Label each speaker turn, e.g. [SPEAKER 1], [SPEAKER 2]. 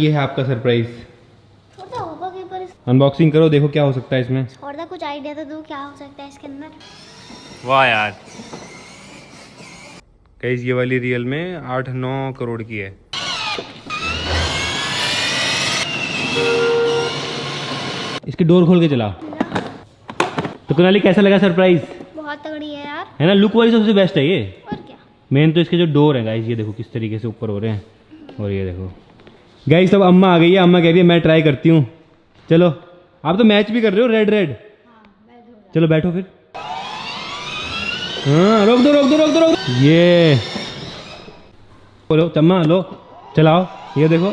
[SPEAKER 1] ये है आपका सरप्राइज।
[SPEAKER 2] छोटा होगा कहीं पर
[SPEAKER 1] अनबॉक्सिंग करो, देखो क्या हो सकता है इसमें।
[SPEAKER 2] छोटा कुछ आइडिया तो दो, क्या हो सकता है इसके अंदर।
[SPEAKER 1] वाह यार गाइस, ये वाली रियल में 8-9 करोड़ की है। इसकी डोर खोल के चला। तो कुनाली कैसा लगा सरप्राइज?
[SPEAKER 2] बहुत तगड़ी है यार।
[SPEAKER 1] है ना, लुक वाइज सबसे बेस्ट है ये।
[SPEAKER 2] और क्या,
[SPEAKER 1] मेन तो इसके जो डोर है गाइस, ये देखो किस तरीके से ऊपर हो रहे हैं। और ये देखो गाइस, अब अम्मा आ गई है। अम्मा कह रही है मैं ट्राई करती हूँ। चलो, आप तो मैच भी कर रहे हो रेड रेड। चलो बैठो फिर। हाँ, रोक दो रोक दो रोक दो रोक दो। ये लो चम्मा, लो चलाओ, ये देखो।